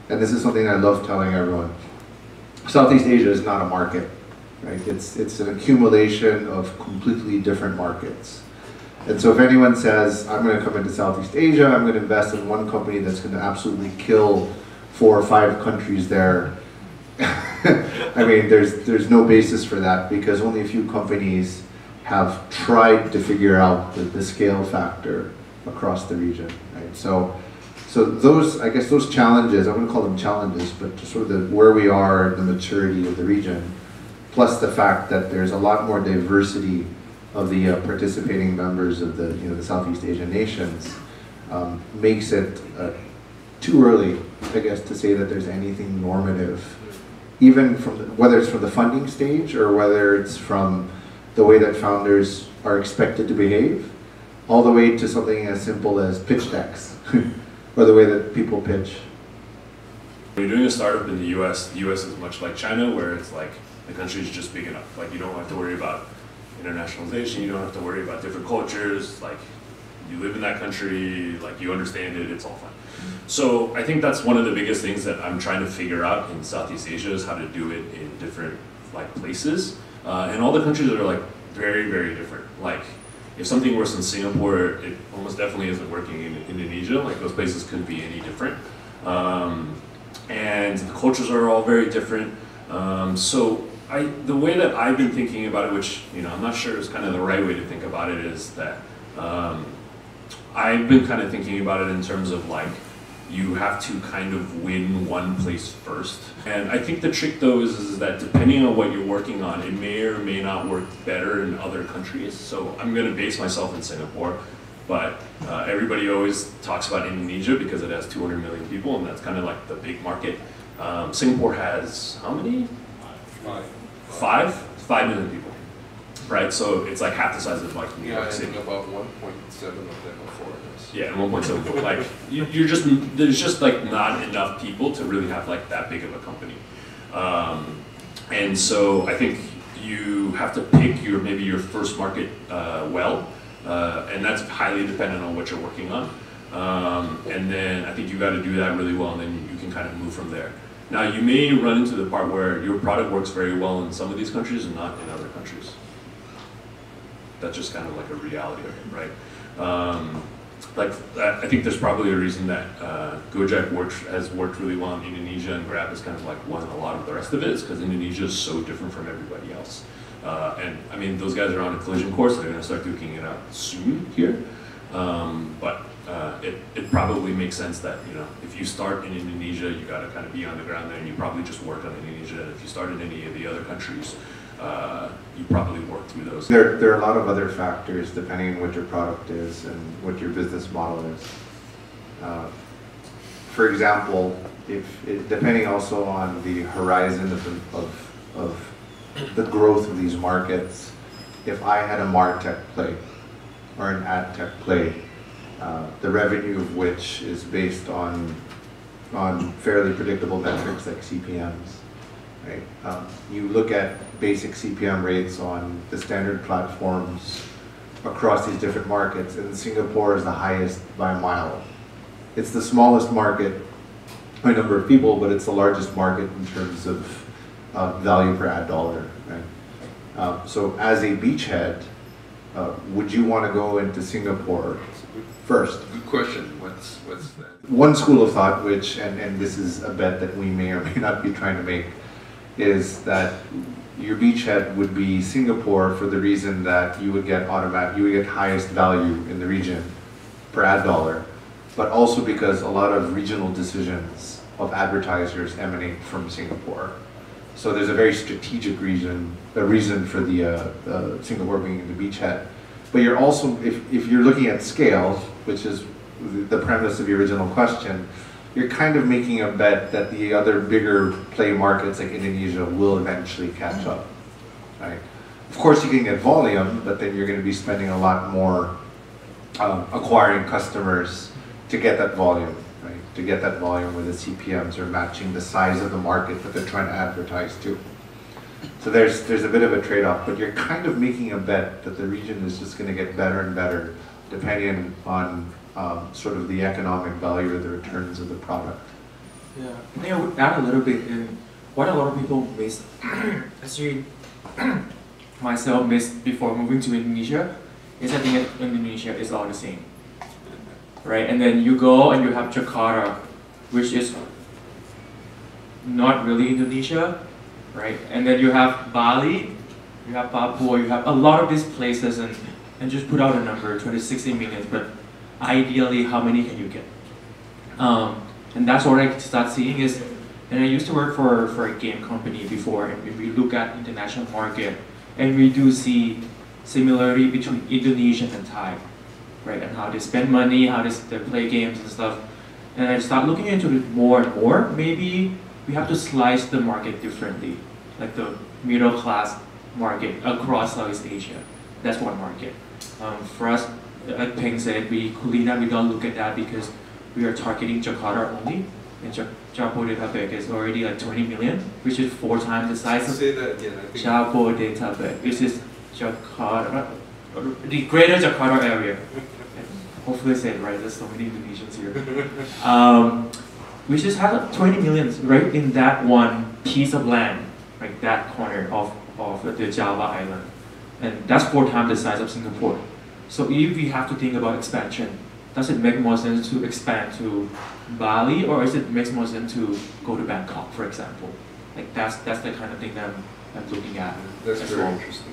and this is something I love telling everyone, Southeast Asia is not a market, right? It's an accumulation of completely different markets. And so if anyone says, I'm going to come into Southeast Asia, I'm going to invest in one company that's going to absolutely kill 4 or 5 countries there, I mean, there's no basis for that, because only a few companies have tried to figure out the scale factor across the region, right? So those, I guess those challenges, I wouldn't call them challenges, but just sort of where we are, the maturity of the region, plus the fact that there's a lot more diversity of the participating members of the, the Southeast Asian nations, makes it too early, I guess, to say that there's anything normative, even from whether it's from the funding stage or whether it's from the way that founders are expected to behave, all the way to something as simple as pitch decks, or the way that people pitch. When you're doing a startup in the US is much like China, where it's like the country is just big enough. Like, you don't have to worry about internationalization, you don't have to worry about different cultures, like you live in that country, like you understand it, it's all fine. So I think that's one of the biggest things that I'm trying to figure out in Southeast Asia, is how to do it in different places. And all the countries are like very, very different. Like, if something works in Singapore, it almost definitely isn't working in Indonesia. Like, those places couldn't be any different. And the cultures are all very different. So the way that I've been thinking about it, which I'm not sure is kind of the right way to think about it, is that I've been kind of thinking about it in terms of like, you have to kind of win one place first. And I think the trick though is that depending on what you're working on, it may or may not work better in other countries. So I'm going to base myself in Singapore, but everybody always talks about Indonesia because it has 200 million people, and that's kind of like the big market. Singapore has how many? 5 million people, right? So it's like half the size of like New York City. Yeah, about 1.7 of them are foreigners. Yeah, 1.7. Like there's just like not enough people to really have like that big of a company, and so I think you have to pick maybe your first market well, and that's highly dependent on what you're working on. And then I think you got to do that really well, and then you can kind of move from there. Now, you may run into the part where your product works very well in some of these countries and not in other countries. That's just kind of like a reality of it, right? I think there's probably a reason that Gojek has worked really well in Indonesia, and Grab has kind of like won a lot of the rest of it, is because Indonesia is so different from everybody else. And I mean, those guys are on a collision course. They're going to start duking it out soon here. But it probably makes sense that, if you start in Indonesia, you got to kind of be on the ground there, and you probably just work on Indonesia. And if you start in any of the other countries, you probably work through those. There are a lot of other factors depending on what your product is and what your business model is. For example, depending also on the horizon of the growth of these markets, if I had a MarTech play or an ad tech play, the revenue of which is based on fairly predictable metrics like CPMs, right? You look at basic CPM rates on the standard platforms across these different markets, and Singapore is the highest by a mile. It's the smallest market by number of people, but it's the largest market in terms of value per ad dollar, right? So as a beachhead, would you want to go into Singapore first? Good question. What's that? One school of thought, which, and this is a bet that we may or may not be trying to make, is that your beachhead would be Singapore for the reason that you would get highest value in the region per ad dollar, but also because a lot of regional decisions of advertisers emanate from Singapore. So there's a very strategic reason for the Singapore being the beachhead. But you're also, if you're looking at scale, which is the premise of your original question, you're kind of making a bet that the other bigger play markets like Indonesia will eventually catch up, right? Of course you can get volume, but then you're going to be spending a lot more acquiring customers to get that volume, right? To get that volume where the CPMs are matching the size of the market that they're trying to advertise to. So there's a bit of a trade-off, but you're kind of making a bet that the region is just going to get better and better depending on sort of the economic value or the returns of the product. Yeah, I think I would add a little bit in what a lot of people miss, actually myself missed before moving to Indonesia, is I think Indonesia is all the same, right? And then you go and you have Jakarta, which is not really Indonesia, right? And then you have Bali, you have Papua, you have a lot of these places, and just put out a number, 60 million, but ideally, how many can you get? And that's what I start seeing is, and I used to work for a game company before, and we look at international market, and we do see similarity between Indonesian and Thai, right? And how they spend money, how they play games and stuff. And I start looking into it more and more. Maybe we have to slice the market differently, like the middle class market across Southeast Asia. That's one market. For us, like Peng said, Kulina, we don't look at that because we are targeting Jakarta only, and Jabodetabek is already like 20 million, which is 4 times the size of Say that again, I think. Jabodetabek, which is Jakarta, the greater Jakarta area. Hopefully I said it right, there's so many Indonesians here. We just have like 20 millions right in that one piece of land, like that corner of the Java island. And that's 4 times the size of Singapore. So if we have to think about expansion, does it make more sense to expand to Bali, or is it makes more sense to go to Bangkok, for example? Like that's the kind of thing that I'm looking at. That's as very well. interesting.